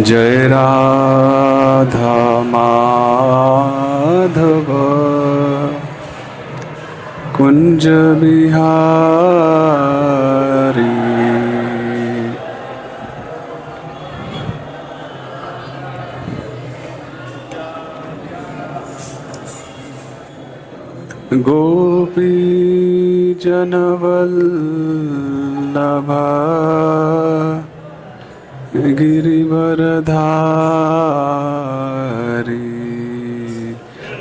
जय राधा माधव कुंज बिहारी। गोपी जनवल्लभा गिरिवरधारी।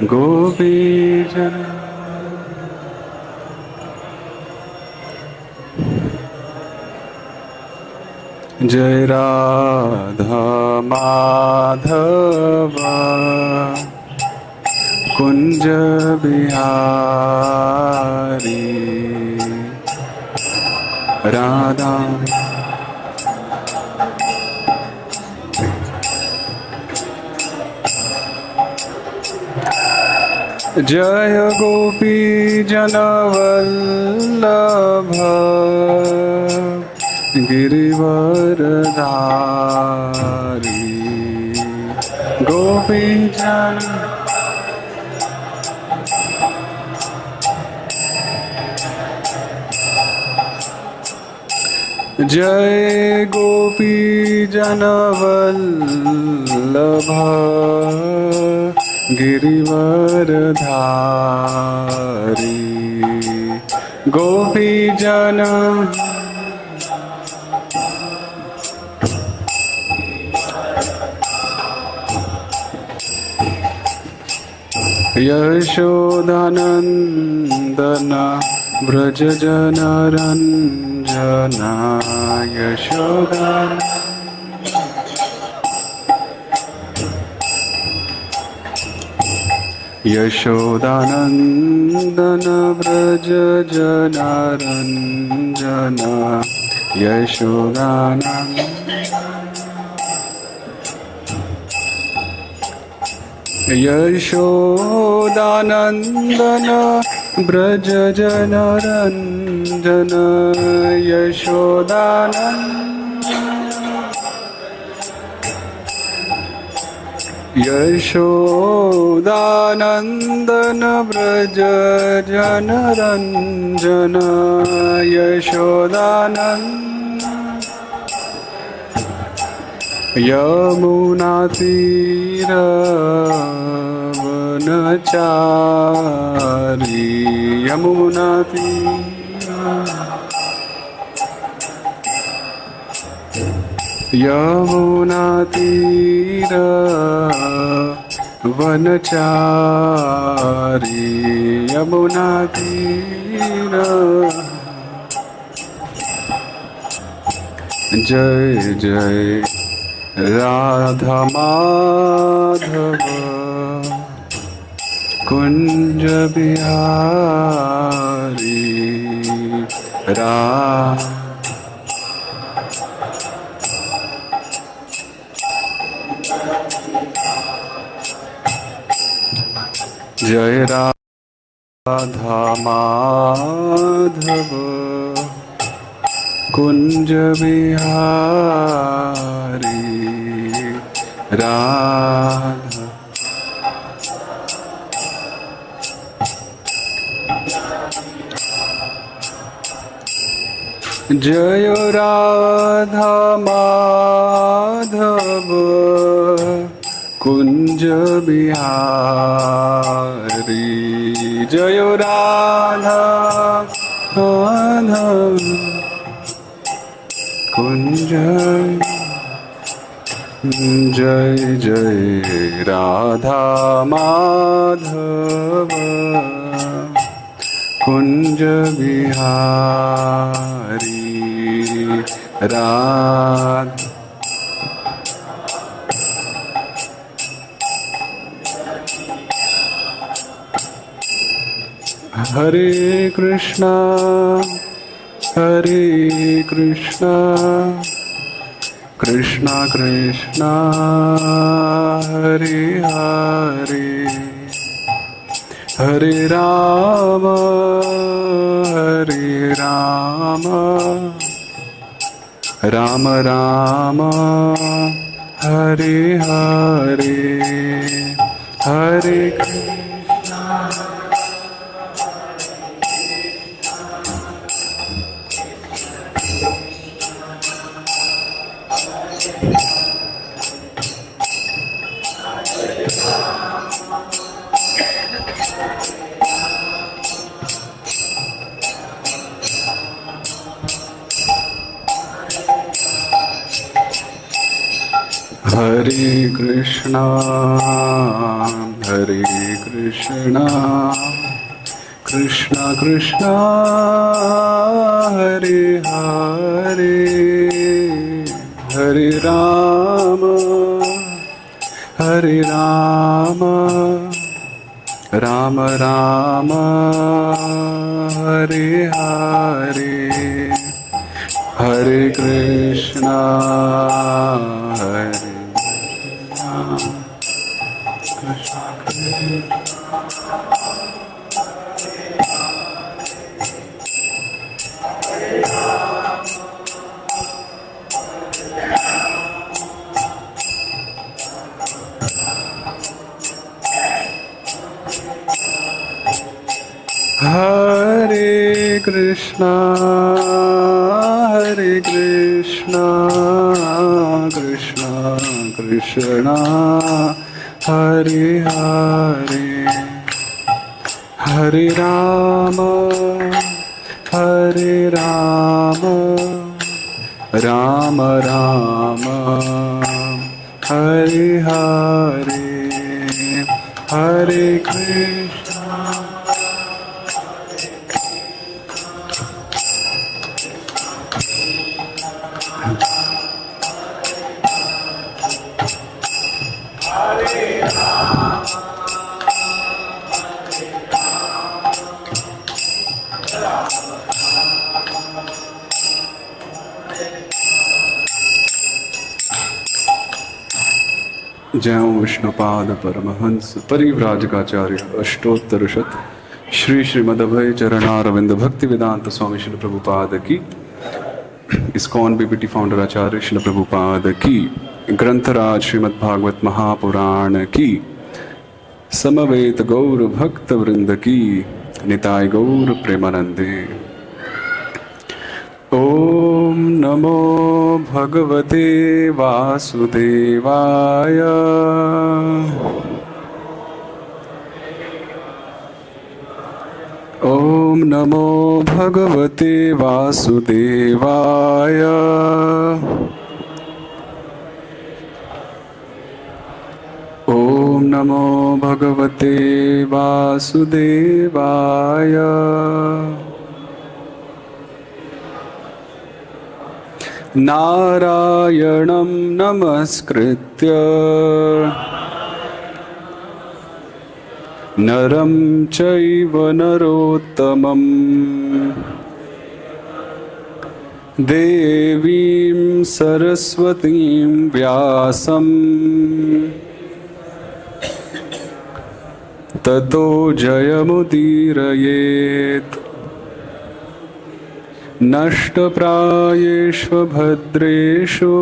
गोपी जन जय राधा माधव कुंज बिहारी। राधा जय गोपी जनवल्लभ गिरिवरधारी। गोपी जन जय गोपी जनवल्लभ गिरिवरधारी। गोपी जन यशोदानंदन व्रज जनरंजना। यशोदानंदन व्रज जनरंजना। यशोदानंदन व्रज जनरंजन। यशोदानंदन व्रज जनरंजन। यशोदानंद यमुना तीर वनचारी। यमुना तीर यमुना तीर वनचारी। यमुना तीर जय जय राधा माधव कुंज बिहारी। जय राधा माधव कुंज बिहारी। राधा जय राधा माधव कुंज बिहारी। जय राधा माधव कुंज। जय जय राधा माधव कुंज बिहारी। राधा हरे Krishna Krishna Krishna Hare Hare Hare Ram Ram Ram Hare Hare, Hare Krishna, Hare Krishna, Krishna Krishna, Hare Hare, Hare Rama, Hare Rama, Rama Rama, Hare Hare, Hare Krishna, Hare Hare Krishna, Hare Krishna, Krishna Krishna, Hare Hare, Hare Rama, Hare Rama, Rama Rama, Hare Hare, Hare Krishna. जय विष्णुपाद परमहंस परिव्राजकाचार्य अष्टोत्तर शत श्री श्रीमदभय चरणारविंद भक्ति वेदांत स्वामी श्री प्रभुपाद की, ISKCON BBT founder आचार्य श्री प्रभुपाद की, ग्रंथराज श्रीमद् भागवत महापुराण की, समवेत गौर भक्त वृंद की, निताय गौर प्रेमानंदे। ओम नमो भगवते वासुदेवाय। ओम नमो भगवते वासुदेवाय। ओम नमो भगवते वासुदेवाय। नारायणं नमस्कृत्य नरं चैव नरोत्तमं देवीं सरस्वतीं व्यासं ततो जयमुदीरयेत्। नष्टप्रायेषु भद्रेषु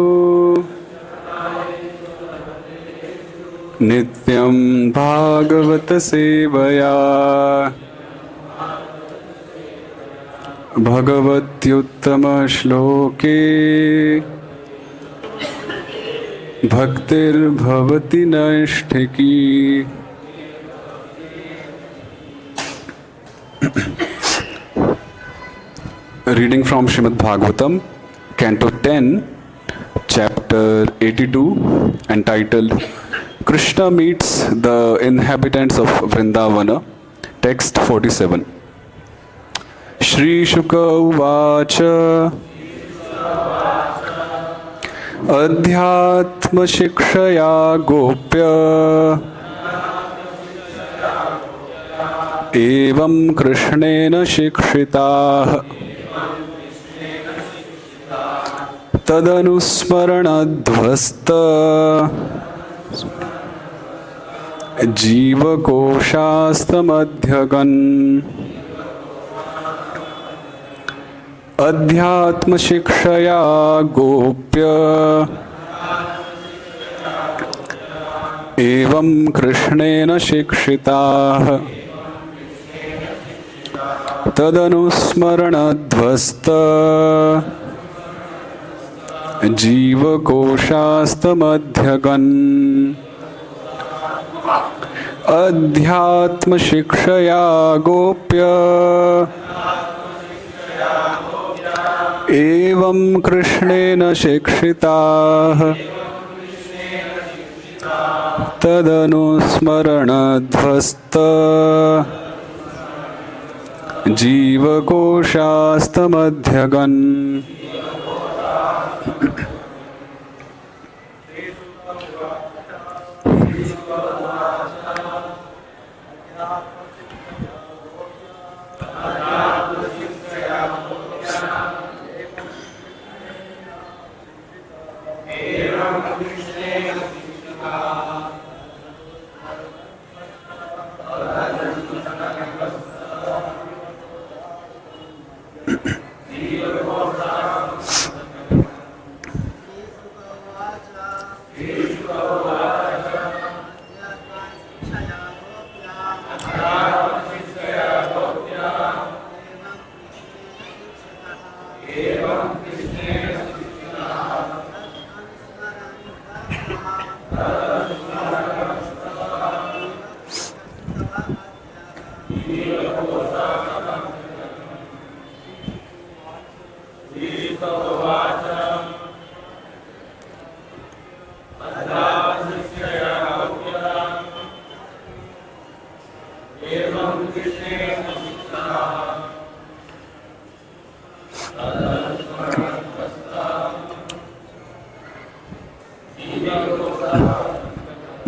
नित्यं भागवत सेवया भगवत्युत्तम श्लोके भक्तिर्भवति नैष्ठिकी। Reading from Srimad Bhagavatam, Canto 10, Chapter 82, entitled Kṛṣṇa meets the inhabitants of Vrindavana, text 47. śrī-śuka uvāca adhyātma-śikṣayā gopya evam kṛṣṇena śikṣitāḥ tad-anusmaraṇa-dhvasta jīva-kośās adhyagan adhyātma-śikṣayā gopya evam kṛṣṇena śikṣitāḥ tad-anusmaraṇa-dhvasta jīva-kośās adhyātma-śikṣayā gopya evam kṛṣṇena śikṣitāḥ tad-anusmaraṇa-dhvasta jīva-kośās adhyagan.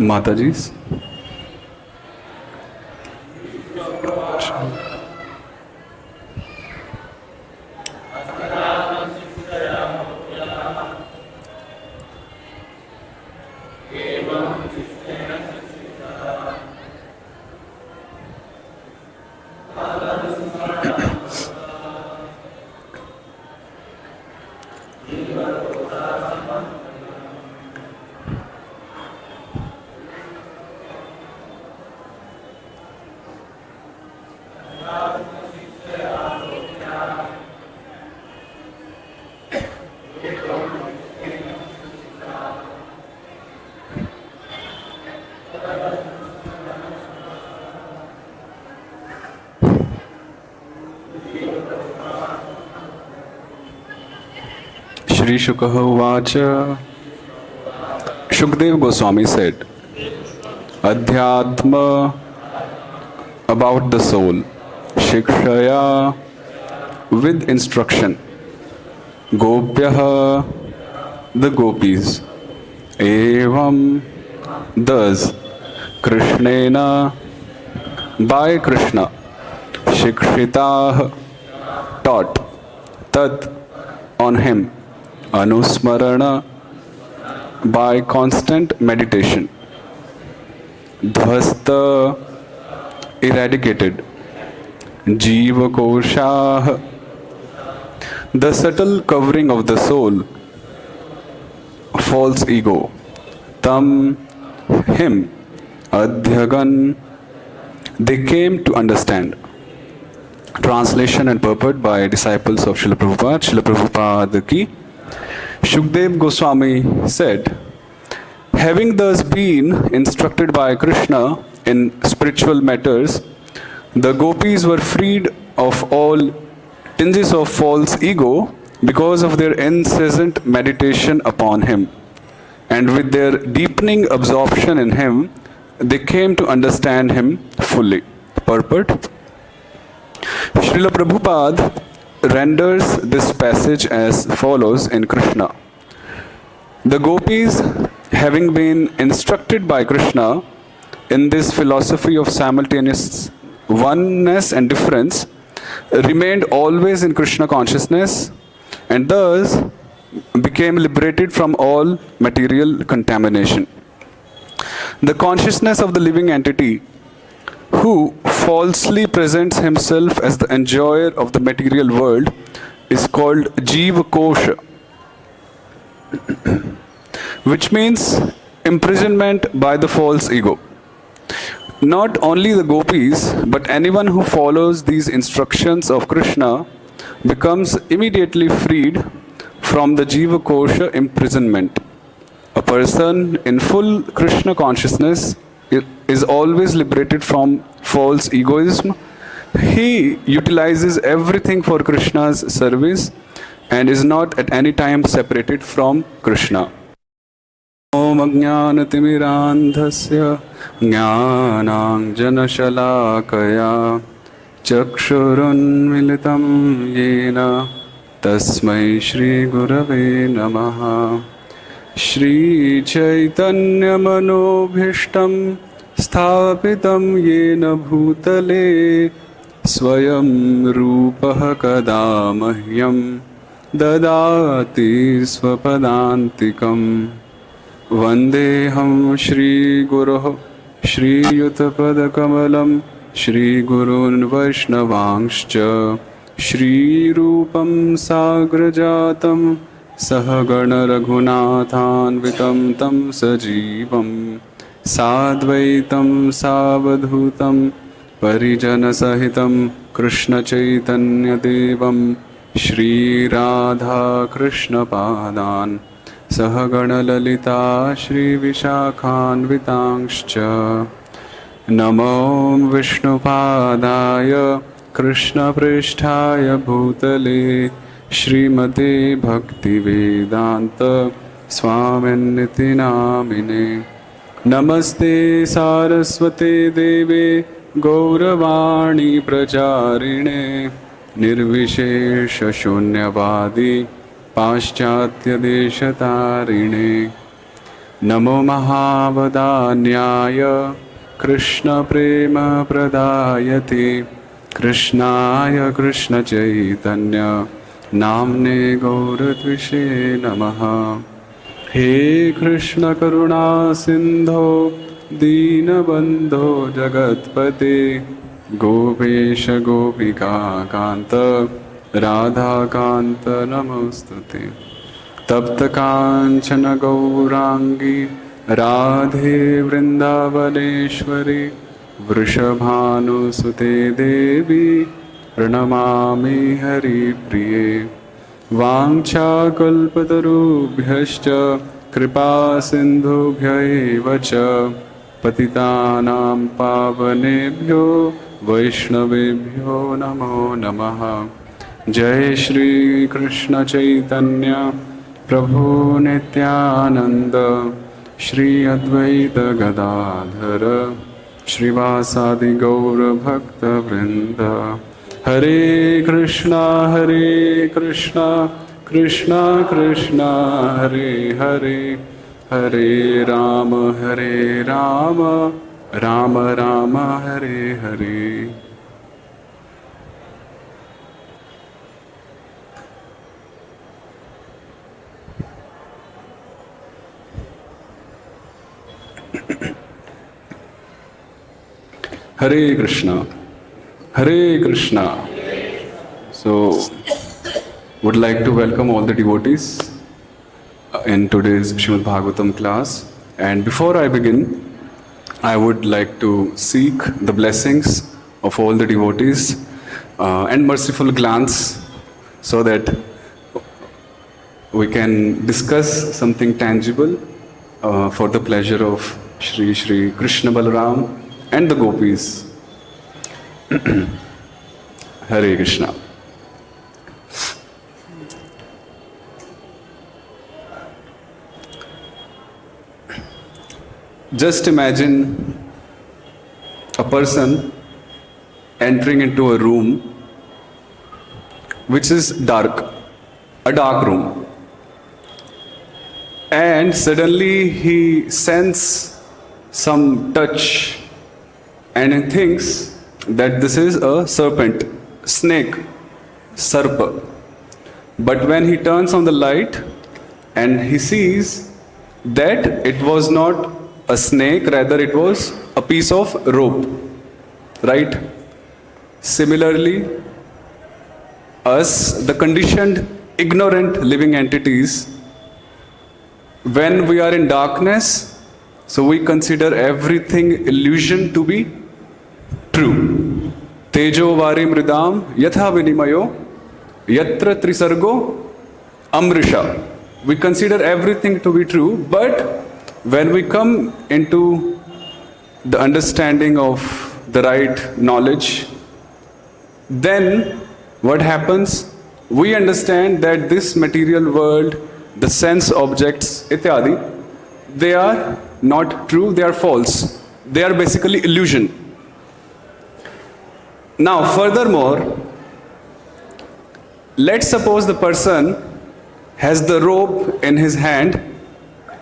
Mataji's. Śrī-śuka uvāca. Śukadeva Gosvāmī said, adhyātma about the soul, śikṣayā with instruction, gopyaḥ the gopīs, evam thus, kṛṣṇena by Kṛṣṇa, śikṣitāḥ taught, tad on him, anusmaraṇa by constant meditation, dhvasta eradicated, jīva-kośās the subtle covering of the soul, false ego, tam him, adhyagan they came to understand. Translation and purport by disciples of Srila Prabhupada. Srila Prabhupada ki. Śukadeva Gosvāmī said, having thus been instructed by Kṛṣṇa in spiritual matters, the gopis were freed of all tinges of false ego because of their incessant meditation upon him, and with their deepening absorption in him, they came to understand him fully. Purport. Srila Prabhupada renders this passage as follows in Kṛṣṇa. The gopis, having been instructed by Kṛṣṇa in this philosophy of simultaneous oneness and difference, remained always in Kṛṣṇa consciousness and thus became liberated from all material contamination. The consciousness of the living entity who falsely presents himself as the enjoyer of the material world is called jīva-kośās, which means imprisonment by the false ego. Not only the gopis, but anyone who follows these instructions of Kṛṣṇa becomes immediately freed from the jīva-kośāś imprisonment. A person in full Kṛṣṇa consciousness is always liberated from false egoism. He utilizes everything for Kṛṣṇa's service and is not at any time separated from Kṛṣṇa. Om ajñānatimirandhasya jñānāṅ-janashalakaya chakshurunmilitam yena tasmai Shri Gurave Namaha. Shri Chaitanya Manobhishtam Sthapitam Yena Bhutale Swayam Rupaha Kada Mahyam Dadati Swapadantikam. Vandeham Shri Guruh Shri Yutapadakamalam Shri Gurun Vaishnavangscha Shri Rupam Sagrajatam Sahagana Raghunathanvitam Tam Sajivam Sadvaitam Savadhutam Parijana Sahitam Kṛṣṇa Chaitanya Devam Shri Radha Kṛṣṇa Padan Sahagana Lalita Shri Vishakhanvitangscha. Namo Vishnu Padaya Kṛṣṇa Pristhaya Bhutale Śrīmate Bhakti Vedanta Swāminiti Namine. Namaste Saraswate Deve Gauravani Pracharine Nirvishesha Shunyavadi Paschatya Deshatarine. Namo Mahavadanyaya Kṛṣṇa Prema Pradayate Kṛṣṇāya Kṛṣṇa Chaitanya Namne Gauratvishe Namaha. He Kṛṣṇa Karuna Sindho Dīnabandho Jagatpate Gopesha Gopika Kanta Radha Kanta Namostute. Tapta Kanchana Gaurangi Radhe Vrindavaneshwari Vrishabhanusute Devi Pranamami Hari Priye. Vāṅcā kalpatarubhyascha kripa sindhubhya eva ca patitānaṁ pāvanebhyo vaishnavebhyo namo namaha. Jai Shri Kṛṣṇa Chaitanya Prabhu Nityananda Shri Advaita Gadadhara Shrivasadi Gaura Bhakta Vrinda. Hare Kṛṣṇa Hare Kṛṣṇa Kṛṣṇa Kṛṣṇa Hare Hare Hare Rama Hare Rama Rama Rama Hare Hare. Hare Kṛṣṇa Hare Kṛṣṇa. So, would like to welcome all the devotees in today's Srimad Bhagavatam class. And before I begin, I would like to seek the blessings of all the devotees and merciful glance so that we can discuss something tangible for the pleasure of Shri Shri Kṛṣṇa Balaram and the gopis. Hare Krishna. Just imagine a person entering into a room which is dark, a dark room, and suddenly he senses some touch and he thinks that this is a serpent, snake, sarpa. But when he turns on the light and he sees that it was not a snake, rather it was a piece of rope, right? Similarly, us, the conditioned, ignorant living entities, when we are in darkness, So we consider everything illusion to be true. Tejo vari mridam yatha vinimayo yatra trisargo amrisha. We consider everything to be true, but when we come into the understanding of the right knowledge, then what happens? We understand that this material world, the sense objects, ityadi, they are not true, they are false. They are basically illusion. Now, furthermore, let's suppose the person has the rope in his hand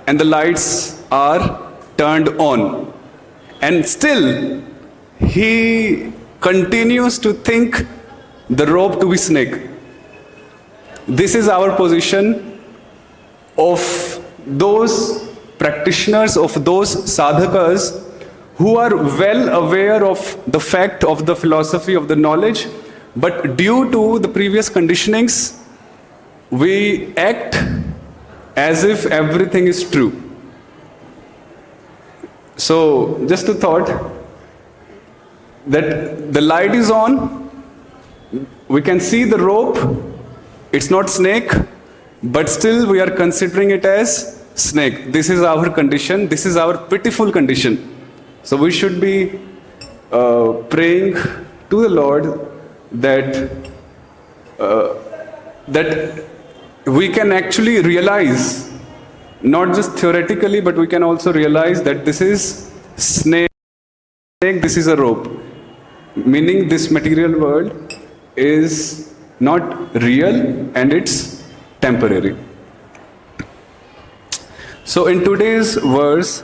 and the lights are turned on, and still he continues to think the rope to be snake. This is our position of those practitioners, of those sadhakas who are well aware of the fact of the philosophy of the knowledge, but due to the previous conditionings, we act as if everything is true. So, just a thought that the light is on, we can see the rope, it's not snake, but still we are considering it as snake. This is our condition, this is our pitiful condition. So we should be praying to the Lord that that we can actually realize, not just theoretically, but we can also realize that this is snake, this is a rope. Meaning this material world is not real and it's temporary. So in today's verse,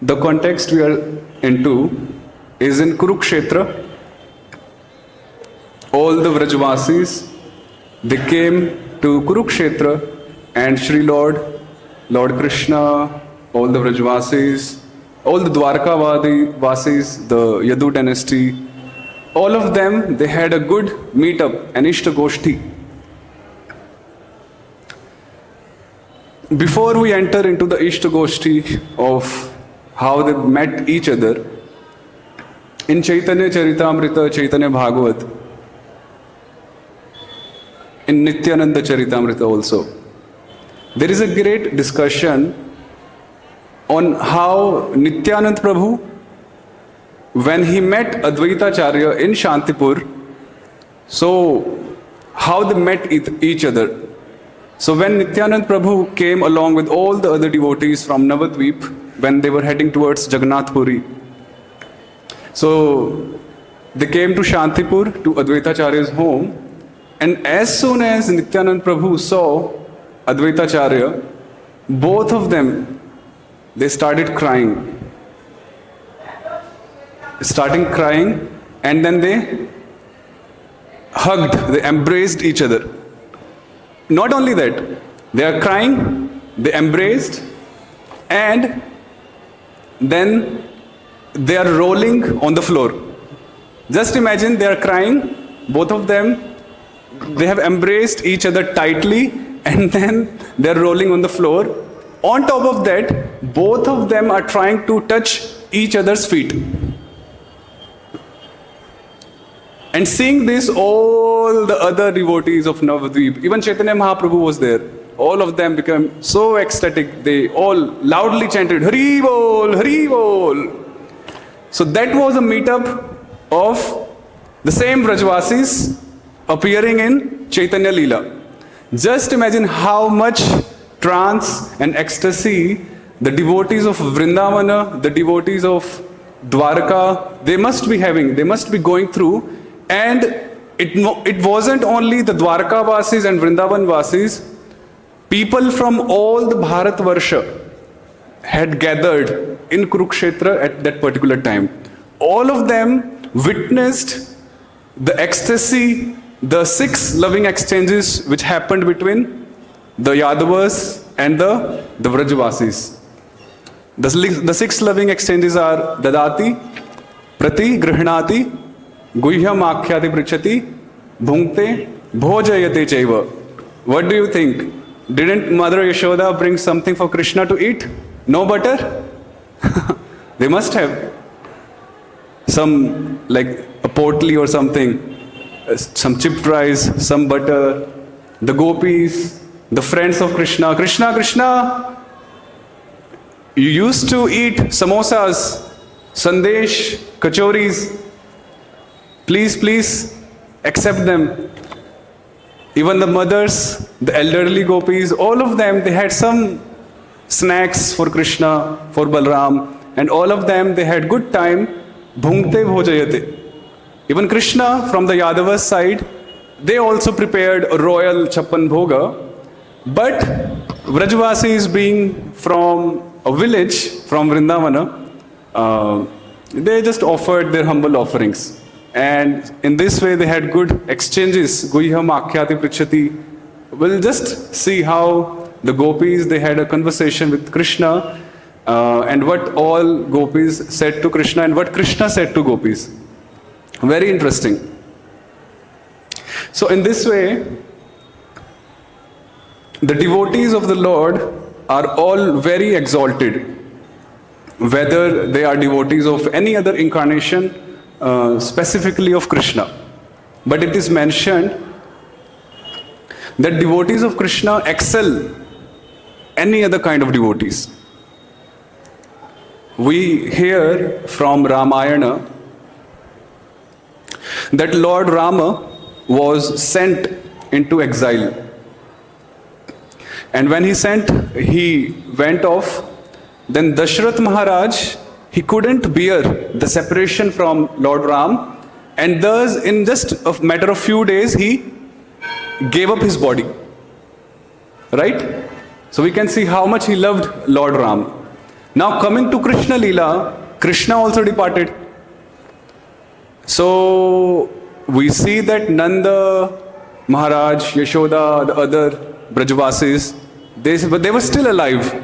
the context we are into is in Kurukshetra. All the Vrajvasis, they came to Kurukshetra, and Lord Kṛṣṇa, all the Vrajvasis, all the Dwarka Vasis, the Yadu dynasty, all of them, they had a good meetup, an Ishta-goshti. Before we enter into the Ishta-goshti of how they met each other, in Chaitanya Charitamrita, Chaitanya Bhagavat, in Nityananda Charitamrita also, there is a great discussion on how Nityananda Prabhu, when he met Advaitacharya in Shantipur, so how they met each other. So when Nityananda Prabhu came along with all the other devotees from Navadvip, when they were heading towards Jagannath Puri, so they came to Shantipur, to Advaitacharya's home, and as soon as Nityananda Prabhu saw Advaitacharya, both of them, they started crying. And then they hugged, they embraced each other. Not only that, they are crying, they embraced, and then they are rolling on the floor. Just imagine, they are crying, both of them, they have embraced each other tightly, and then they are rolling on the floor. On top of that, both of them are trying to touch each other's feet. And seeing this, all the other devotees of Navadvip, even Chaitanya Mahaprabhu was there. All of them became so ecstatic. They all loudly chanted, Hari Bol, Hari Bol. So that was a meetup of the same Vrajvasis appearing in Chaitanya Leela. Just imagine how much trance and ecstasy the devotees of Vrindavana, the devotees of Dwarka, they must be having, they must be going through. And it wasn't only the Dwarka Vasis and Vrindavan Vasis, people from all the Bharatvarsha had gathered in Kurukshetra at that particular time. All of them witnessed the ecstasy, the 6 loving exchanges which happened between the Yadavas and the Vrajvasis. The 6 loving exchanges are Dadati, Prati, Grihnati, Guhyam Akhyati Prichati, Bhunkte, Bhojayate Chaiva. What do you think? Didn't Mother Yashoda bring something for Kṛṣṇa to eat? No butter? They must have some, like a potli or something, some chipped rice, some butter. The gopis, the friends of Kṛṣṇa, Kṛṣṇa, Kṛṣṇa, you used to eat samosas, sandesh, kachoris. Please, please accept them. Even the mothers, the elderly gopis, all of them, they had some snacks for Kṛṣṇa, for Balaram, and all of them, they had good time. Bhungte bhojayate. Even Kṛṣṇa, from the Yadavas side, they also prepared a royal chappan bhoga. But Vrajavasis, being from a village, from Vrindavana, they just offered their humble offerings. And in this way, they had good exchanges. Guhyam akhyati prichati. We'll just see how the gopis, they had a conversation with Kṛṣṇa, and what all gopis said to Kṛṣṇa and what Kṛṣṇa said to gopis. Very interesting. So in this way, the devotees of the Lord are all very exalted, whether they are devotees of any other incarnation, specifically of Kṛṣṇa. But it is mentioned that devotees of Kṛṣṇa excel any other kind of devotees. We hear from Ramayana that Lord Rama was sent into exile. And when he went off, then Dashrath Maharaj, he couldn't bear the separation from Lord Ram, and thus in just a matter of few days, he gave up his body. Right? So we can see how much he loved Lord Ram. Now coming to Kṛṣṇa Leela, Kṛṣṇa also departed. So we see that Nanda, Maharaj, Yashoda, the other Brajavasis, they were still alive.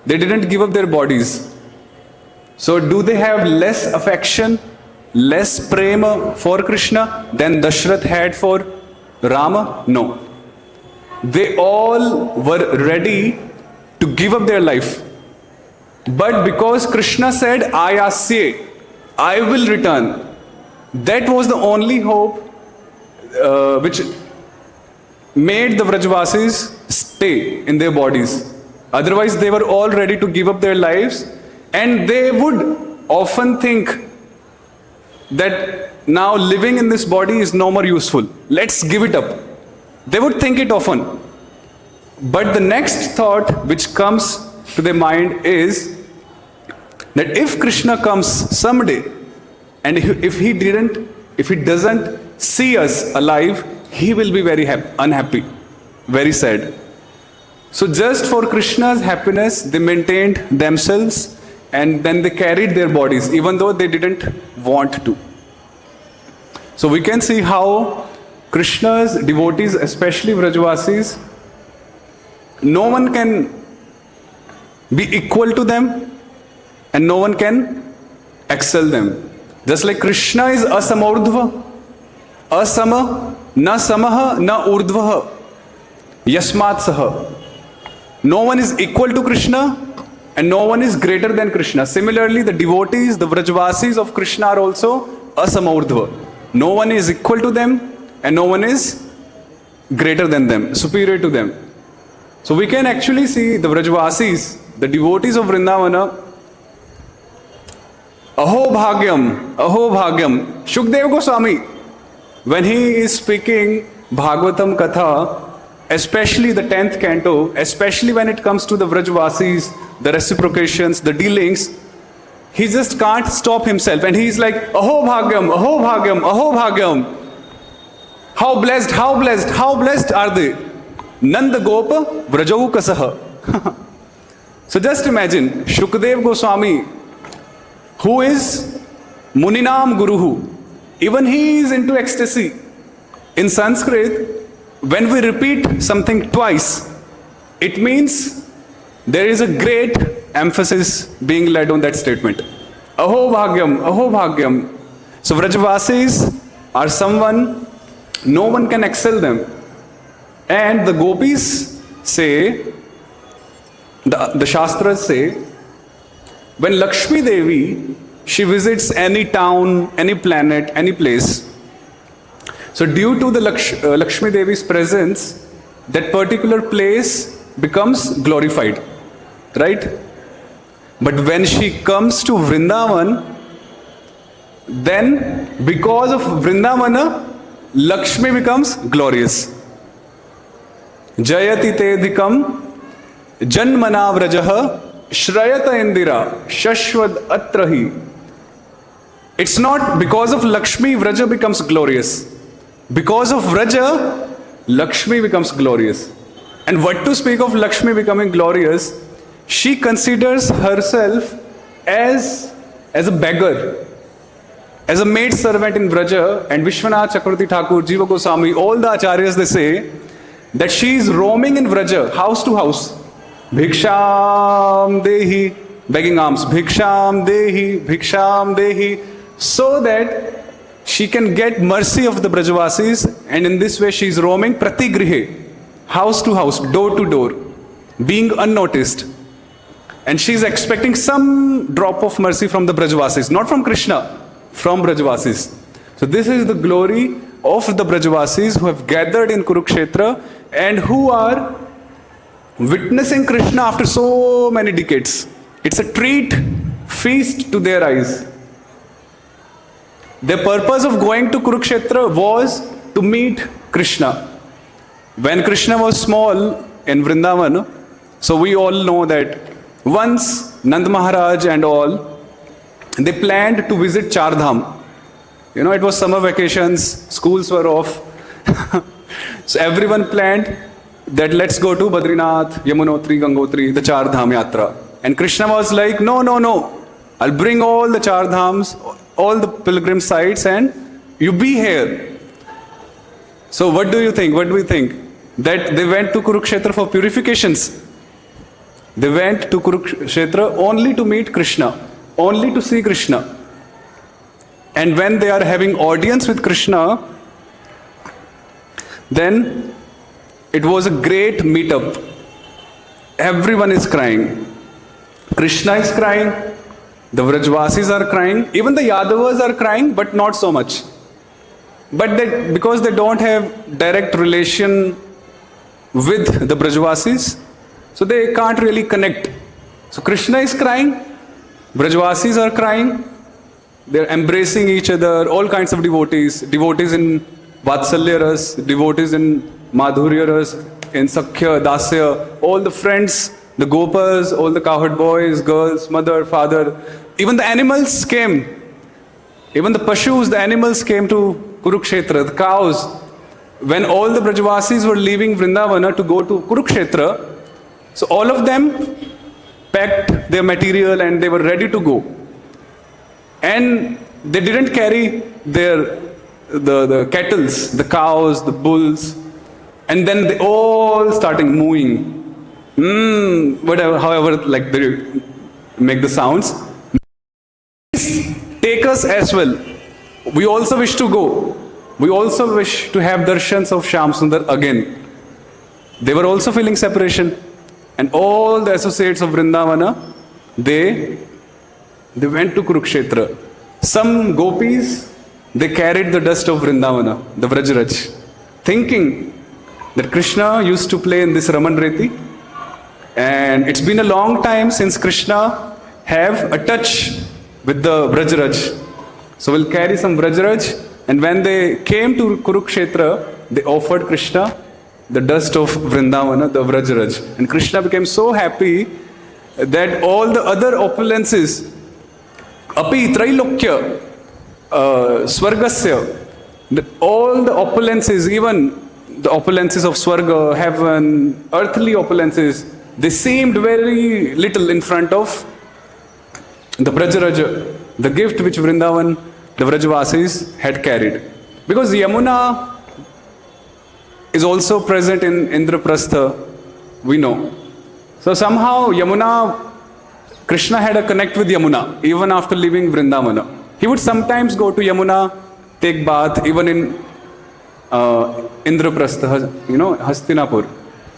They didn't give up their bodies. So do they have less affection, less prema for Kṛṣṇa than Dashrath had for Rama? No. They all were ready to give up their life. But because Kṛṣṇa said, Ayasye, I will return, that was the only hope which made the Vrajavasis stay in their bodies. Otherwise, they were all ready to give up their lives, and they would often think that now living in this body is no more useful. Let's give it up. They would think it often. But the next thought which comes to their mind is that if Kṛṣṇa comes someday, and if he doesn't see us alive, he will be very unhappy, very sad. So just for Kṛṣṇa's happiness, they maintained themselves, and then they carried their bodies, even though they didn't want to. So we can see how Kṛṣṇa's devotees, especially Vrajavasis, no one can be equal to them, and no one can excel them. Just like Kṛṣṇa is asamordhva, asama, na samaha, na urdhvaha, yasmat saha. No one is equal to Kṛṣṇa, and no one is greater than Kṛṣṇa. Similarly, the devotees, the Vrajavasis of Kṛṣṇa are also asamordhva. No one is equal to them, and no one is greater than them, superior to them. So we can actually see the Vrajavasis, the devotees of Vrindavana. Aho bhagyam, aho bhagyam. Śukadeva Gosvāmī, when he is speaking Bhagavatam Katha, especially the 10th canto, especially when it comes to the Vrajavasis, the reciprocations, the dealings, he just can't stop himself, and he's like, aho bhagyam, aho bhagyam, aho bhagyam. How blessed, how blessed, how blessed are they? Nanda Gopa Vrajau Kasaha. So just imagine, Śukadeva Gosvāmī, who is Muninam Guruhu, even he is into ecstasy. In Sanskrit, when we repeat something twice, it means there is a great emphasis being laid on that statement. Aho bhagyam, aho bhagyam. So Vrajavasis are someone, no one can excel them. And the gopis say, the Shastras say, when Lakshmi Devi, she visits any town, any planet, any place, so due to the Lakshmi Devi's presence, that particular place becomes glorified, right? But when she comes to Vrindavan, then because of Vrindavana, Lakshmi becomes glorious. Jayati te janmana vrajaha shrayata indira shashvad atrahi. It's not because of Lakshmi, Vraja becomes glorious. Because of Vraja, Lakshmi becomes glorious. And what to speak of Lakshmi becoming glorious, she considers herself as a beggar, as a maid servant in Vraja. And Vishwanath Chakravarti Thakur, Jīva-Kośās, all the acharyas, they say that she is roaming in Vraja, house to house. Bhiksham dehi, begging alms. Bhiksham dehi, so that she can get mercy of the Brajavasis, and in this way she is roaming pratigrihe, house to house, door to door, being unnoticed. And she is expecting some drop of mercy from the Brajavasis, not from Kṛṣṇa, from Brajavasis. So this is the glory of the Brajavasis who have gathered in Kurukshetra and who are witnessing Kṛṣṇa after so many decades. It's a treat, feast to their eyes. The purpose of going to Kurukshetra was to meet Kṛṣṇa. When Kṛṣṇa was small in Vrindavan, so we all know that once Nand Maharaj and all, they planned to visit Char Dham. You know, it was summer vacations, schools were off. So everyone planned that let's go to Badrinath, Yamunotri, Gangotri, the Char Dham Yatra. And Kṛṣṇa was like, no, I'll bring all the Char Dhams, all the pilgrim sites, and you be here. So what do you think? That they went to Kurukshetra for purifications. They went to Kurukshetra only to meet Kṛṣṇa, only to see Kṛṣṇa. And when they are having audience with Kṛṣṇa, then it was a great meetup. Everyone is crying. Kṛṣṇa is crying, the Vrajvasis are crying, even the Yadavas are crying, but not so much. But because they don't have direct relation with the Brajvasis, so they can't really connect. So Kṛṣṇa is crying, Brajvasis are crying, they're embracing each other, all kinds of devotees in Vatsalya Ras, devotees in Madhurya Ras, in Sakhya, Dasya, all the friends, the gopas, all the cowherd boys, girls, mother, father, even the animals came. Even the pashus, the animals came to Kurukshetra, the cows. When all the Brajavasis were leaving Vrindavana to go to Kurukshetra, so all of them packed their material and they were ready to go. And they didn't carry the kettles, the cows, the bulls, and then they all started mooing. Whatever, however, like they make the sounds. Take us as well. We also wish to go. We also wish to have darshans of Shyam Sundar again. They were also feeling separation. And all the associates of Vrindavana, they went to Kurukshetra. Some gopis, they carried the dust of Vrindavana, the Vrajaraj, thinking that Kṛṣṇa used to play in this Ramanreti. And it's been a long time since Kṛṣṇa have a touch with the Vrajaraj. So we'll carry some Vrajaraj. And when they came to Kurukshetra, they offered Kṛṣṇa the dust of Vrindavana, the Vrajaraj. And Kṛṣṇa became so happy that all the other opulences, api trailokya, swargasya, all the opulences, even the opulences of Swarga, heaven, earthly opulences, they seemed very little in front of the Vrajaraj, the gift which Vrindavan, the Vrajavasis had carried. Because Yamuna is also present in Indraprastha, we know. So somehow Yamuna, Kṛṣṇa had a connect with Yamuna, even after leaving Vrindavana. He would sometimes go to Yamuna, take bath, even in Indraprastha, Hastinapur.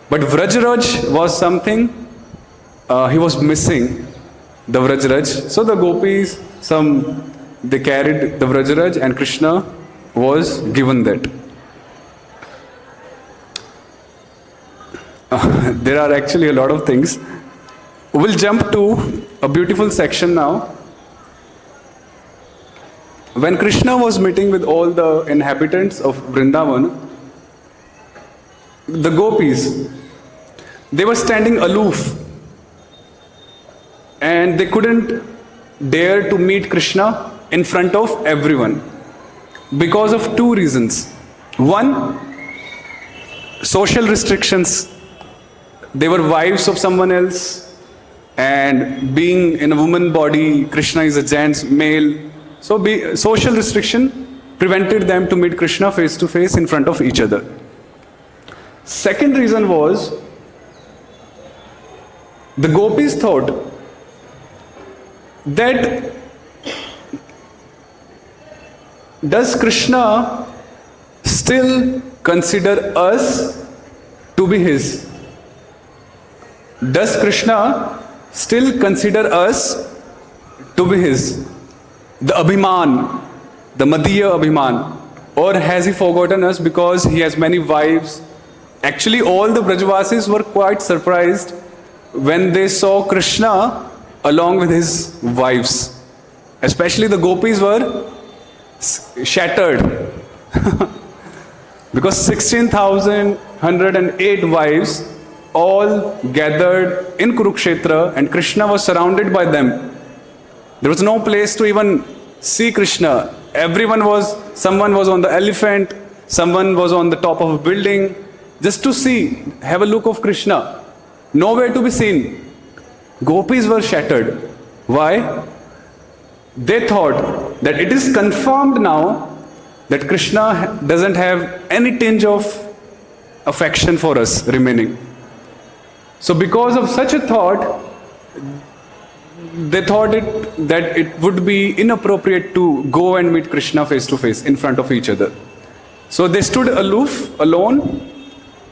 But Vrajaraj was something he was missing. the Vrajraj. So the gopis, they carried the Vrajraj and Kṛṣṇa was given that. There are actually a lot of things. We'll jump to a beautiful section now. When Kṛṣṇa was meeting with all the inhabitants of Vrindavan, the gopis, they were standing aloof and they couldn't dare to meet Kṛṣṇa in front of everyone because of two reasons. One, social restrictions. They were wives of someone else, and being in a woman body, Kṛṣṇa is a gent's male. So social restriction prevented them to meet Kṛṣṇa face to face in front of each other. Second reason was, the gopis thought that does Kṛṣṇa still consider us to be his? Does Kṛṣṇa still consider us to be his? The abhiman, the madhya abhiman, or has he forgotten us because he has many wives? Actually, all the Brajvasis were quite surprised when they saw Kṛṣṇa along with his wives. Especially the gopis were shattered because 16,108 wives all gathered in Kurukshetra and Kṛṣṇa was surrounded by them. There was no place to even see Kṛṣṇa. Someone was on the elephant, someone was on the top of a building, just to see, have a look of Kṛṣṇa. Nowhere to be seen. Gopis were shattered. Why? They thought that it is confirmed now that Kṛṣṇa doesn't have any tinge of affection for us remaining. So because of such a thought, they thought that it would be inappropriate to go and meet Kṛṣṇa face to face in front of each other. So they stood aloof, alone,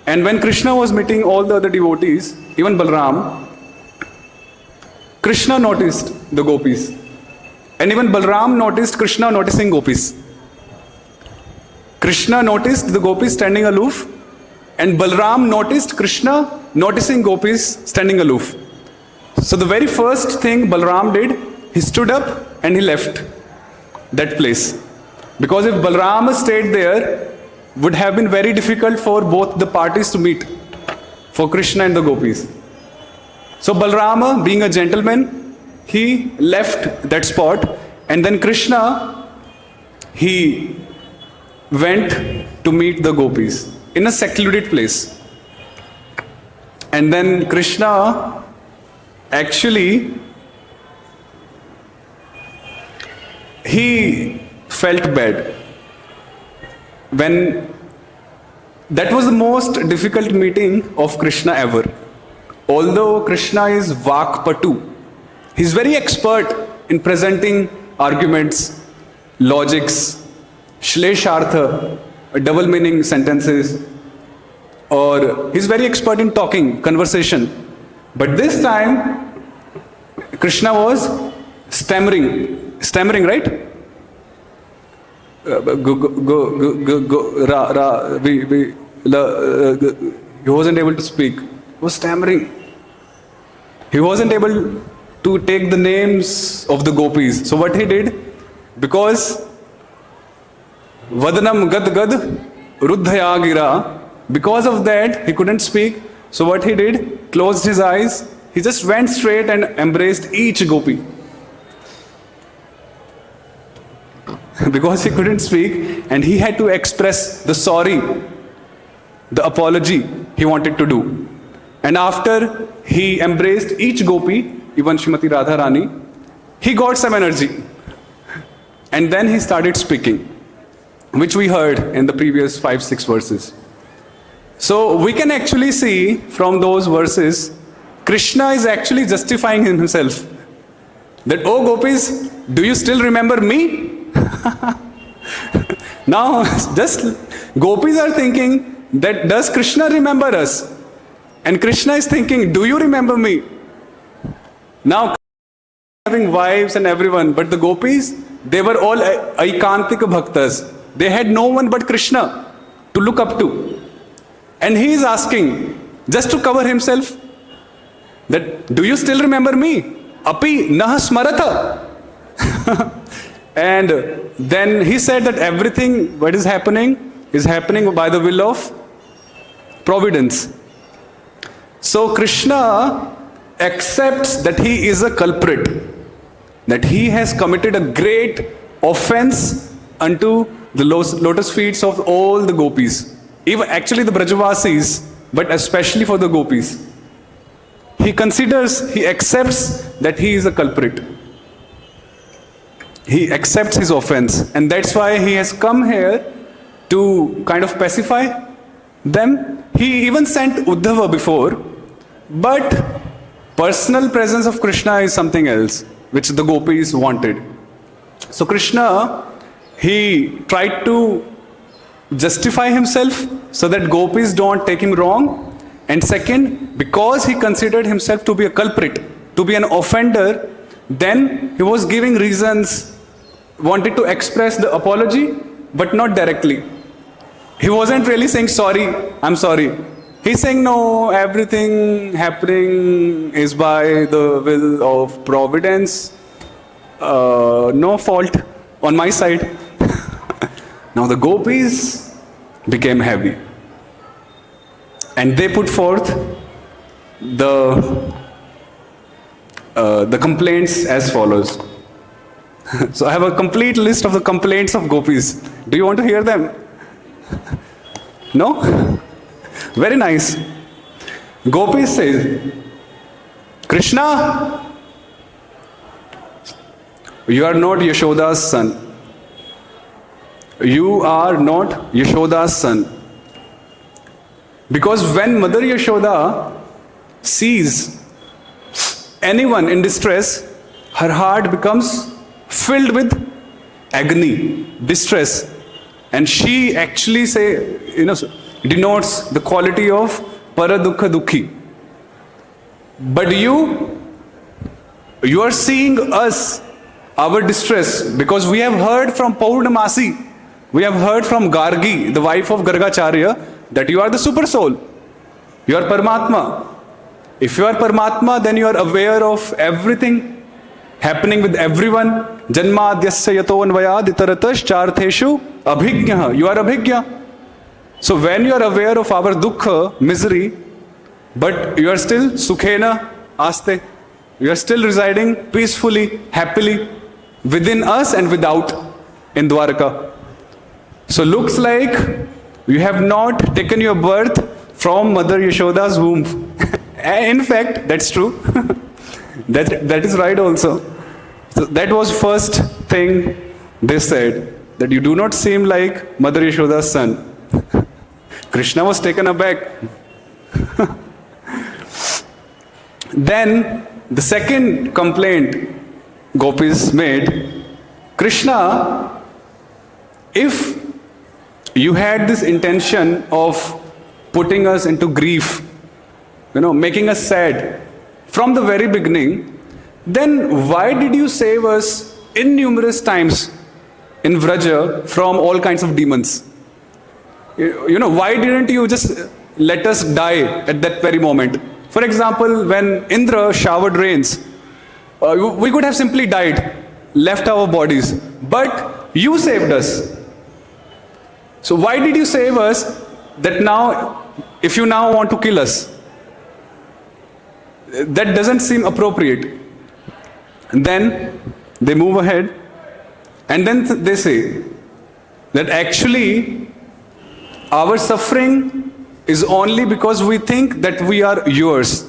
and when Kṛṣṇa was meeting all the other devotees, even Balaram, Kṛṣṇa noticed the gopis. And even Balaram noticed Kṛṣṇa noticing gopis. Kṛṣṇa noticed the gopis standing aloof, and Balaram noticed Kṛṣṇa noticing gopis standing aloof. So the very first thing Balaram did, he stood up and he left that place. Because if Balaram stayed there, would have been very difficult for both the parties to meet, for Kṛṣṇa and the gopis. So Balarama, being a gentleman, he left that spot, and then Kṛṣṇa, he went to meet the gopis in a secluded place. And then Kṛṣṇa actually, he felt bad. That was the most difficult meeting of Kṛṣṇa ever. Although Kṛṣṇa is Vakpatu, he's very expert in presenting arguments, logics, shleshartha, double meaning sentences, or he's very expert in talking, conversation. But this time, Kṛṣṇa was stammering, right? He wasn't able to speak. He was stammering. He wasn't able to take the names of the gopis. So what he did, because Vadanam Gad Gad Ruddhaya Gira, because of that he couldn't speak. So what he did, closed his eyes, he just went straight and embraced each gopi. Because he couldn't speak and he had to express the sorry, the apology he wanted to do. And after he embraced each gopi, even Srimati Radharani, he got some energy. And then he started speaking, which we heard in the previous 5-6 verses. So we can actually see from those verses, Kṛṣṇa is actually justifying himself. That, oh gopis, do you still remember me? Now, just gopis are thinking that does Kṛṣṇa remember us? And Kṛṣṇa is thinking, do you remember me? Now having wives and everyone, but the gopis, they were all aikantika bhaktas. They had no one but Kṛṣṇa to look up to. And he is asking, just to cover himself, that, do you still remember me? Api naha smaratha. And then he said that everything what is happening by the will of providence. So Kṛṣṇa accepts that he is a culprit, that he has committed a great offense unto the lotus feet of all the gopis, even actually the Brajavasis, but especially for the gopis. He accepts that he is a culprit. He accepts his offense, and that's why he has come here to kind of pacify them. He even sent Uddhava before, but personal presence of Kṛṣṇa is something else, which the gopis wanted. So Kṛṣṇa, he tried to justify himself so that gopis don't take him wrong. And second, because he considered himself to be a culprit, to be an offender, then he was giving reasons, wanted to express the apology, but not directly. He wasn't really saying, sorry, I'm sorry. He's saying, no, everything happening is by the will of providence. No fault on my side. Now the gopis became heavy. And they put forth the complaints as follows. So I have a complete list of the complaints of gopis. Do you want to hear them? No? Very nice. Gopis says, Kṛṣṇa, you are not Yashoda's son. You are not Yashoda's son. Because when Mother Yashoda sees anyone in distress, her heart becomes filled with agony, distress. And she actually denotes the quality of paradukha dukhi. But you are seeing us, our distress, because we have heard from Purnamasi, we have heard from Gargi, the wife of Gargacharya, that you are the super soul. You are Paramatma. If you are Paramatma, then you are aware of everything happening with everyone. Janmadhyasya yato anvayad itaratash chartheshu abhignya. You are abhigya. So when you are aware of our dukkha, misery, but you are still sukhena aste, you are still residing peacefully, happily within us and without in Dwaraka. So looks like you have not taken your birth from Mother Yashoda's womb. In fact, that's true. that is right also. So that was first thing they said, that you do not seem like Mother Yashoda's son. Kṛṣṇa was taken aback. Then the second complaint gopis made, Kṛṣṇa, if you had this intention of putting us into grief, making us sad from the very beginning, then why did you save us innumerous times in Vraja from all kinds of demons? Why didn't you just let us die at that very moment? For example, when Indra showered rains, we could have simply died, left our bodies, but you saved us. So why did you save us that now, if you now want to kill us? That doesn't seem appropriate. And then they move ahead, and then they say that actually our suffering is only because we think that we are yours.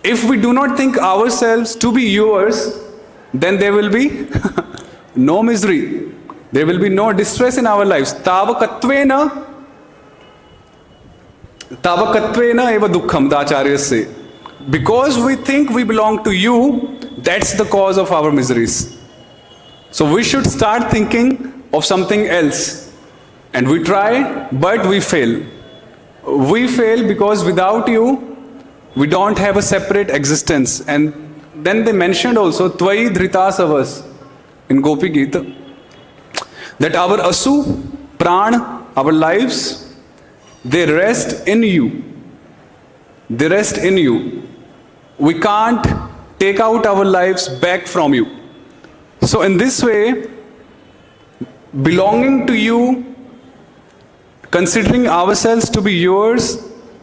If we do not think ourselves to be yours, then there will be no misery. There will be no distress in our lives. Tavakatvena eva dukkham, the acharyas say. Because we think we belong to you, that's the cause of our miseries. So we should start thinking of something else. And we try, but we fail. We fail because without you, we don't have a separate existence. And then they mentioned also Tvai Dhritasavas in Gopi Gita, that our asu, pran, our lives, they rest in you. They rest in you. We can't take out our lives back from you. So in this way, belonging to you, considering ourselves to be yours,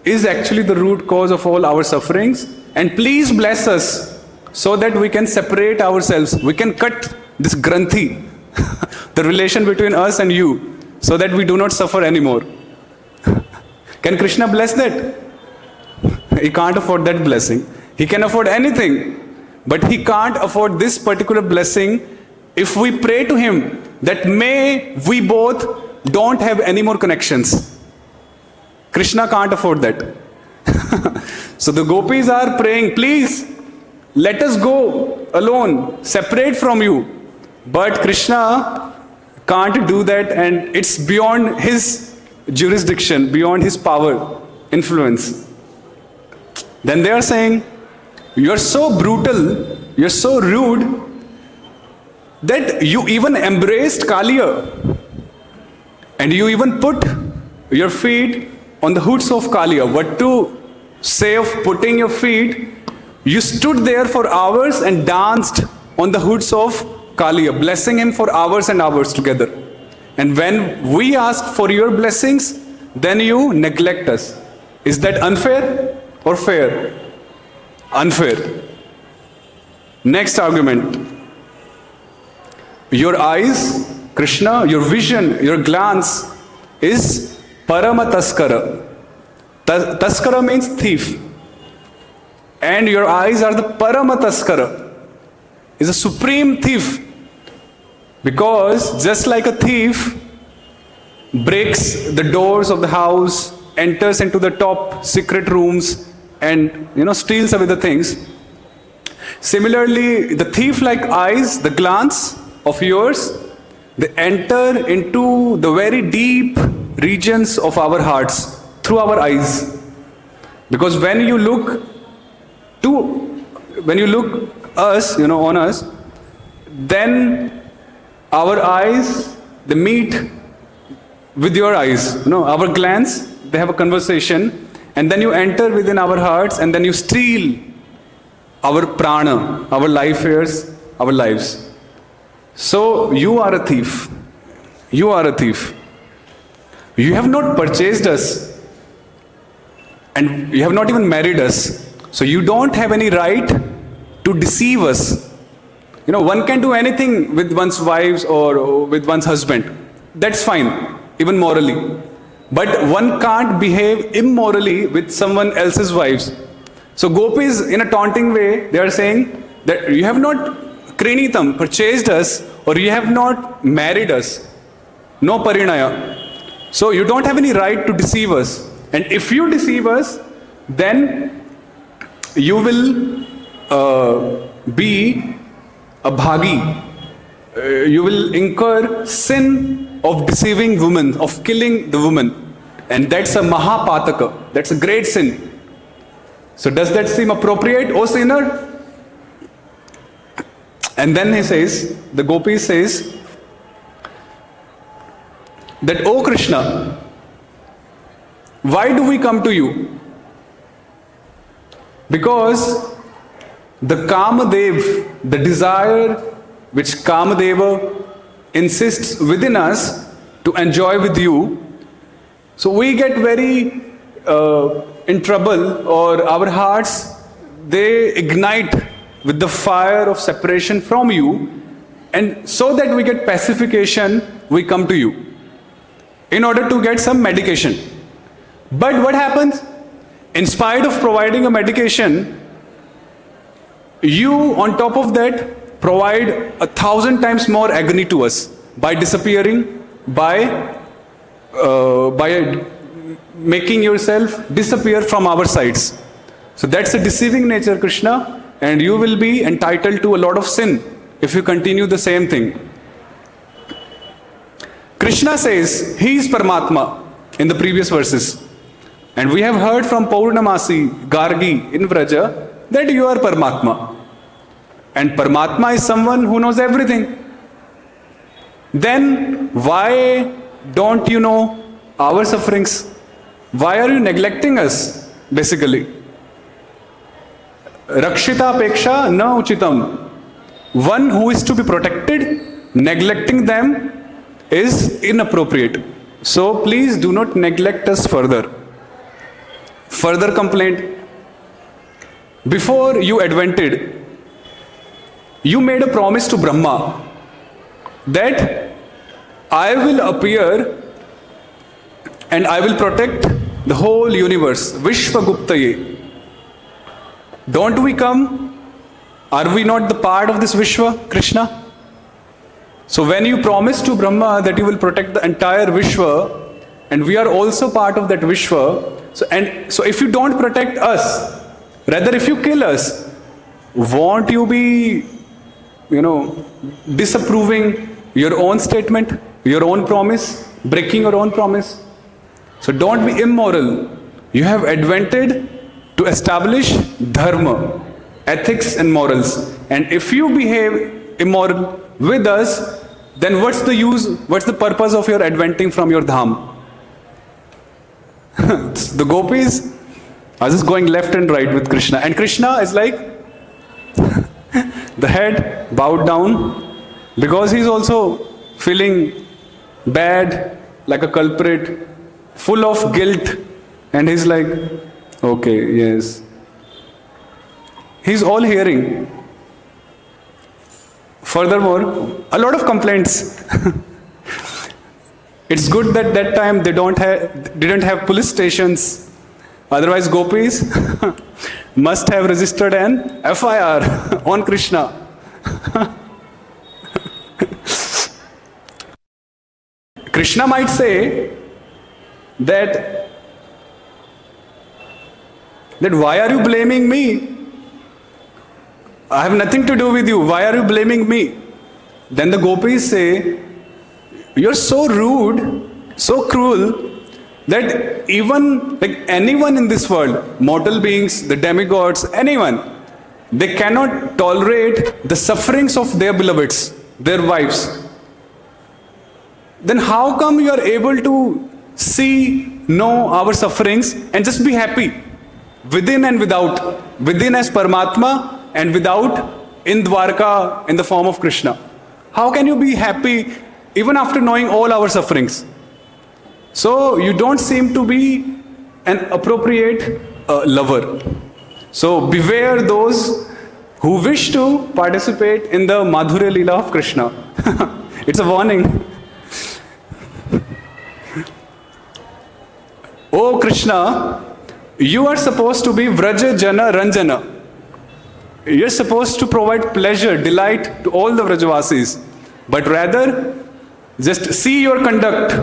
is actually the root cause of all our sufferings. And please bless us so that we can separate ourselves. We can cut this granthi, the relation between us and you, so that we do not suffer anymore. Can Kṛṣṇa bless that? He can't afford that blessing. He can afford anything, but he can't afford this particular blessing if we pray to him that may we both don't have any more connections. Kṛṣṇa can't afford that. So the gopis are praying, please let us go alone, separate from you. But Kṛṣṇa can't do that, and it's beyond his jurisdiction, beyond his power, influence. Then they are saying, you're so brutal, you're so rude, that you even embraced Kaliya. And you even put your feet on the hoods of Kaliya. What to say of putting your feet? You stood there for hours and danced on the hoods of Kaliya, blessing him for hours and hours together. And when we ask for your blessings, then you neglect us. Is that unfair or fair? Unfair. Next argument. Your eyes, Kṛṣṇa, your vision, your glance is parama taskara. Taskara means thief. And your eyes are the parama taskara, is a supreme thief. Because just like a thief breaks the doors of the house, enters into the top secret rooms, and steals away the things, similarly the thief-like eyes, the glance of yours, they enter into the very deep regions of our hearts through our eyes. Because when you look us, on us, then our eyes, they meet with your eyes. Our glance, they have a conversation, and then you enter within our hearts, and then you steal our prana, our life airs, our lives. So you are a thief. You are a thief. You have not purchased us, and you have not even married us. So you don't have any right to deceive us. One can do anything with one's wives or with one's husband. That's fine, even morally. But one can't behave immorally with someone else's wives. So gopis, in a taunting way, they are saying that you have not krinitam, purchased us, or you have not married us. No parinaya. So you don't have any right to deceive us. And if you deceive us, then you will be a bhagi. You will incur sin of deceiving women, of killing the woman. And that's a mahapataka. That's a great sin. So does that seem appropriate, O sinner? And then he says, the gopi says, that, O Kṛṣṇa, why do we come to you? Because the Kamadev, the desire which Kamadeva insists within us to enjoy with you, so we get very in trouble, or our hearts, they ignite with the fire of separation from you, and so that we get pacification, we come to you in order to get some medication. But what happens? In spite of providing a medication, you on top of that provide 1,000 times more agony to us by disappearing, by making yourself disappear from our sights. So that's a deceiving nature, Kṛṣṇa, and you will be entitled to a lot of sin if you continue the same thing. Kṛṣṇa says he is Paramatma in the previous verses. And we have heard from Purnamasi, Gargi in Vraja that you are Paramatma. and Paramatma is someone who knows everything, then why don't you know our sufferings? Why are you neglecting us, basically? Rakshita peksha na uchitam. One who is to be protected, neglecting them is inappropriate. So please do not neglect us further. Further complaint. Before you advented, you made a promise to Brahma that I will appear and I will protect the whole universe. Vishvaguptaye. Don't we come? Are we not the part of this Vishwa, Kṛṣṇa? So when you promise to Brahma that you will protect the entire Vishwa, and we are also part of that Vishwa, so if you don't protect us, rather if you kill us, won't you be, disapproving your own statement, your own promise, breaking your own promise? So don't be immoral. You have advented to establish dharma, ethics and morals. And if you behave immoral with us, then what's the use, what's the purpose of your adventing from your dham? The gopis are just going left and right with Kṛṣṇa. And Kṛṣṇa is like the head bowed down because he's also feeling bad, like a culprit, full of guilt. And he's like, okay, yes. He's all hearing. Furthermore, a lot of complaints. It's good that that time they didn't have police stations. Otherwise, gopis must have registered an FIR on Kṛṣṇa. Kṛṣṇa might say that why are you blaming me? I have nothing to do with you. Why are you blaming me? Then the gopis say, you're so rude, so cruel, that even like anyone in this world, mortal beings, the demigods, anyone, they cannot tolerate the sufferings of their beloveds, their wives. Then how come you are able to know our sufferings and just be happy within and without, within as Paramatma and without in Dwarka in the form of Kṛṣṇa? How can you be happy even after knowing all our sufferings? So you don't seem to be an appropriate lover. So beware those who wish to participate in the Madhurya Leela of Kṛṣṇa. It's a warning. Oh Kṛṣṇa, you are supposed to be Vraja Jana Ranjana. You're supposed to provide pleasure, delight to all the Vrajavasis. But rather, just see your conduct.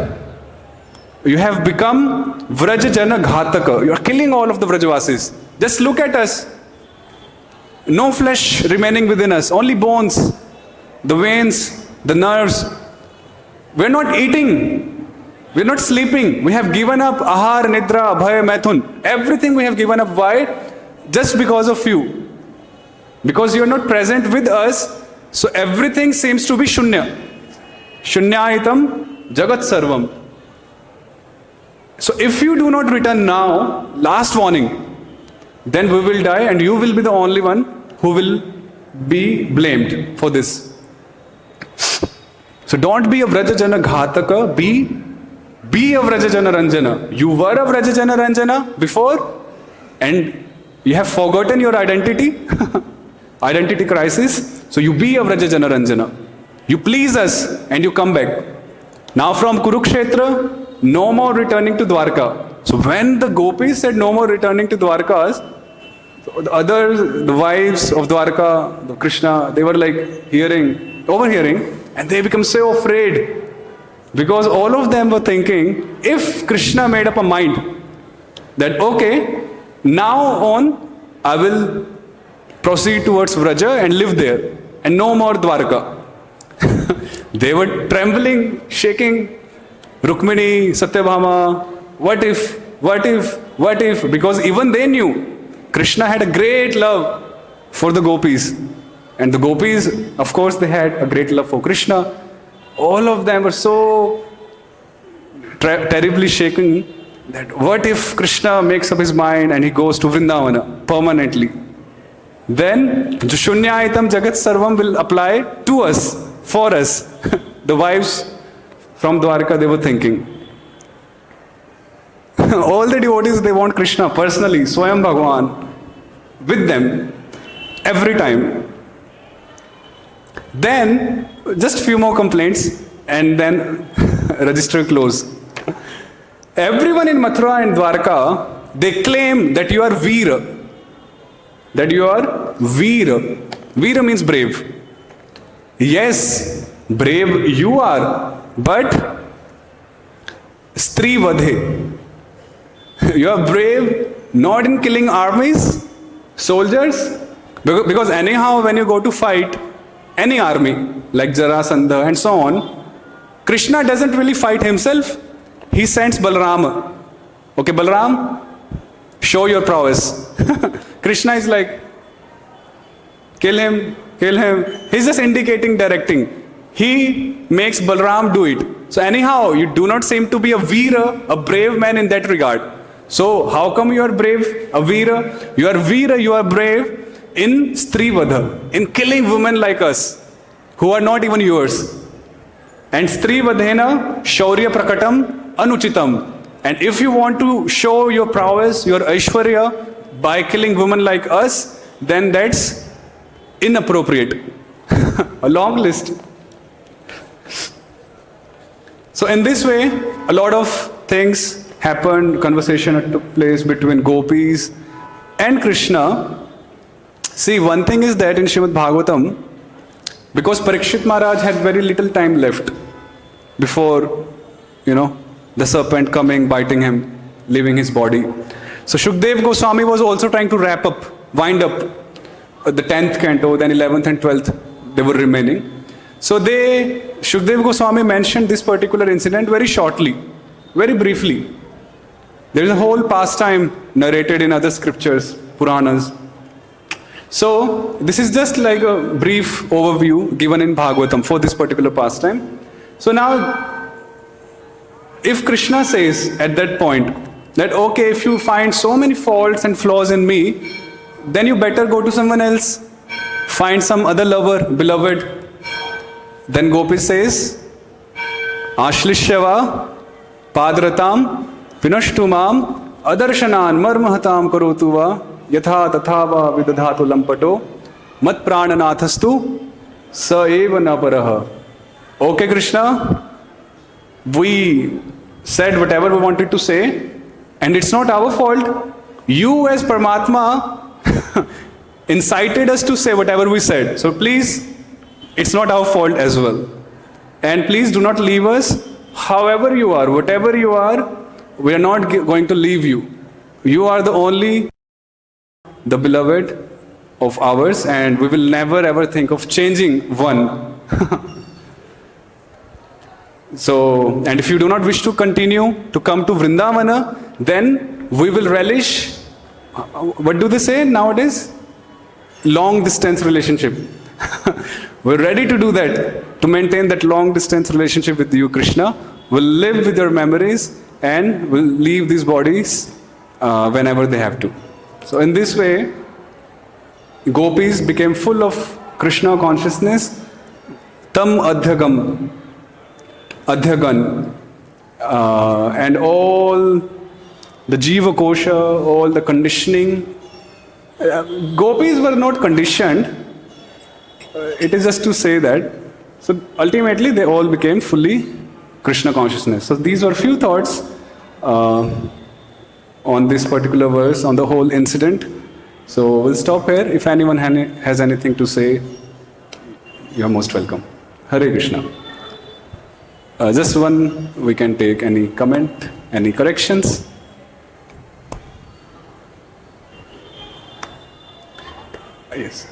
You have become Vraja Jana Ghataka. You are killing all of the Vrajavasis. Just look at us. No flesh remaining within us, only bones, the veins, the nerves. We're not eating. We're not sleeping. We have given up ahar, nidra, abhay, maithun. Everything we have given up. Why? Just because of you. Because you're not present with us, so everything seems to be shunya. Shunyahitam jagat sarvam. So if you do not return now, last warning, then we will die and you will be the only one who will be blamed for this. So don't be a Vrajajana Ghataka, be a Vrajajana Ranjana. You were a Vrajajana Ranjana before and you have forgotten your identity. Identity crisis. So you be a Vrajajana Ranjana. You please us and you come back. Now from Kurukshetra, no more returning to Dwarka. So when the gopis said no more returning to Dwarkas, the others, the wives of Dwarka, the Kṛṣṇa, they were like overhearing, and they become so afraid. Because all of them were thinking, if Kṛṣṇa made up a mind that, okay, now on I will proceed towards Vraja and live there, and no more Dwarka. They were trembling, shaking. Rukmini, Satyabhama, what if? Because even they knew Kṛṣṇa had a great love for the gopis. And the gopis, of course, they had a great love for Kṛṣṇa. All of them were so terribly shaken that what if Kṛṣṇa makes up his mind and he goes to Vrindavana permanently? Then Shunyaitam Jagat Sarvam will apply to us, for us. The wives from Dwarka, they were thinking. All the devotees, they want Kṛṣṇa personally, Swayam Bhagavan, with them, every time. Then, just few more complaints, and then register close. Everyone in Mathura and Dwarka, they claim that you are Veera. That you are Veera. Veera means brave. Yes, brave you are, but Strī Vadhe. You are brave not in killing armies, soldiers, because anyhow when you go to fight any army, like Jarasandha and so on, Kṛṣṇa doesn't really fight himself. He sends Balarama. Okay, Balaram, show your prowess. Kṛṣṇa is like, kill him, kill him. He's just indicating, directing. He makes Balaram do it. So anyhow, you do not seem to be a Veera, a brave man in that regard. So how come you are brave, a Veera? You are Veera, you are brave in Strī Vadha, in killing women like us, who are not even yours. And Strī Vadhena Shaurya Prakatam Anuchitam. And if you want to show your prowess, your Aishwarya, by killing women like us, then that's inappropriate. A long list. So in this way, a lot of things happened, conversation took place between gopis and Kṛṣṇa. See, one thing is that in Srimad Bhagavatam, because Parikshit Maharaj had very little time left before, the serpent coming, biting him, leaving his body. So Śukadeva Gosvāmī was also trying to wind up the 10th canto, then 11th and 12th, they were remaining. So Śukadeva Gosvāmī mentioned this particular incident very shortly, very briefly. There is a whole pastime narrated in other scriptures, Puranas. So this is just like a brief overview given in Bhagavatam for this particular pastime. So now, if Kṛṣṇa says at that point that, okay, if you find so many faults and flaws in me, then you better go to someone else, find some other lover, beloved. Then Gopi says, Ashlishyava padratam vinashtumam adarshanan marmahatam karotu va yatha tatha va vidadhatu lampato mat prananathastu sa eva naparaha. Okay, Kṛṣṇa, we said whatever we wanted to say, and it's not our fault. You as Paramatma incited us to say whatever we said. So please, it's not our fault as well. And please do not leave us. However you are, whatever you are, we are not going to leave you. You are the beloved of ours, and we will never ever think of changing one. So, and if you do not wish to continue to come to Vrindavana, then we will relish, what do they say nowadays? Long distance relationship. We're ready to do that, to maintain that long distance relationship with you, Kṛṣṇa. We'll live with your memories and we'll leave these bodies whenever they have to. So in this way, gopis became full of Kṛṣṇa consciousness. Tam adhyagan, and all the jīva-kośās, all the conditioning. Gopis were not conditioned. It is just to say that. So ultimately they all became fully Kṛṣṇa consciousness. So these were few thoughts on this particular verse, on the whole incident. So we'll stop here. If anyone has anything to say, you're most welcome. Hare Krishna. Just one, we can take any comment, any corrections. Yes.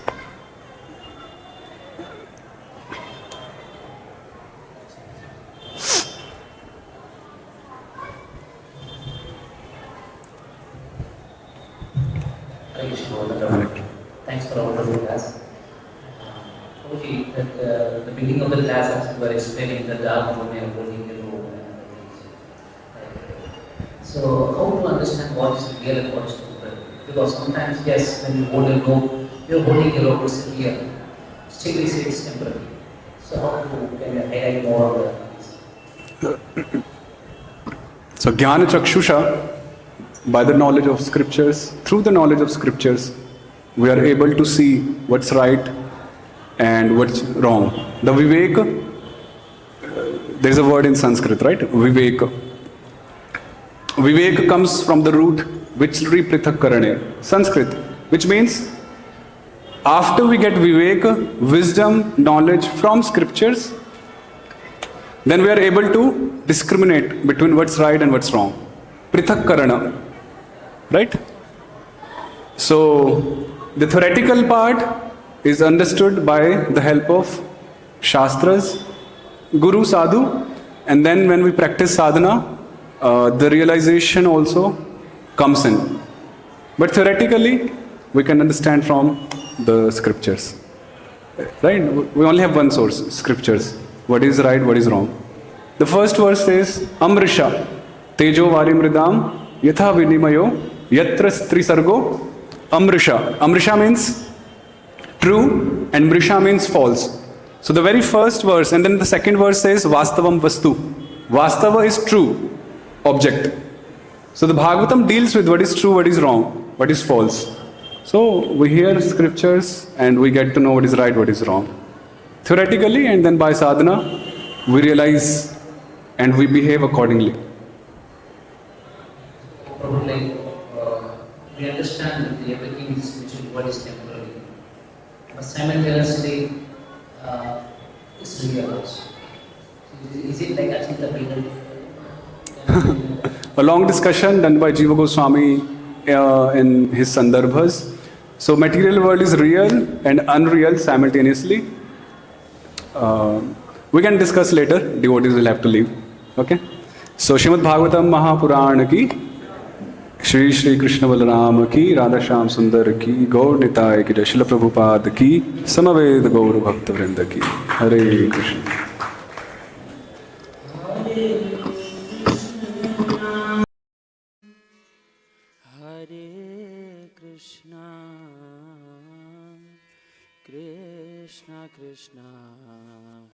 Thanks for all the class. that the beginning of the class as you were explaining that the Dharma may holding a rope and other things. So how to understand what is real and what is temporary? Because sometimes, yes, when you hold a rope, you are holding a rope, it's real. Still we say it's temporary. So how to can you highlight more of that? So jnana chakshusha, by the knowledge of scriptures, through the knowledge of scriptures, we are able to see what's right and what's wrong. The viveka, there is a word in Sanskrit, right? Viveka. Viveka comes from the root vichlri prithak-karane, Sanskrit, which means after we get viveka, wisdom, knowledge from scriptures, then we are able to discriminate between what's right and what's wrong. Prithak-karana, right? So the theoretical part is understood by the help of shastras, guru, sadhu, and then when we practice sadhana, the realization also comes in. But theoretically, we can understand from the scriptures. Right? We only have one source, scriptures. What is right, what is wrong. The first verse says, Amrisha, Tejo Varimridam, Yatha Vinimayo, Yatra Strisargo, Amrisha. Amrisha means true and Mrisha means false. So the very first verse and then the second verse says Vastavam Vastu. Vastava is true object. So the Bhagavatam deals with what is true, what is wrong, what is false. So we hear scriptures and we get to know what is right, what is wrong. Theoretically, and then by sadhana, we realize and we behave accordingly. Probably we understand that everything is spiritual, what is temporary, but simultaneously it's real also. Is it like adhyātma-śikṣayā? A long discussion done by Jīva-Gosvāmī in his Sundarbhas. So material world is real and unreal simultaneously. We can discuss later, devotees will have to leave. Okay? So Śrīmad Bhagavatam Mahapurana ki, Shri Shri Krishna Balarama ki, Radha Shyam Sundar ki, Gaur Nitai ki, Srila Prabhupada ki, Samaved Gaur Bhakta Vrinda ki. Hare Krishna.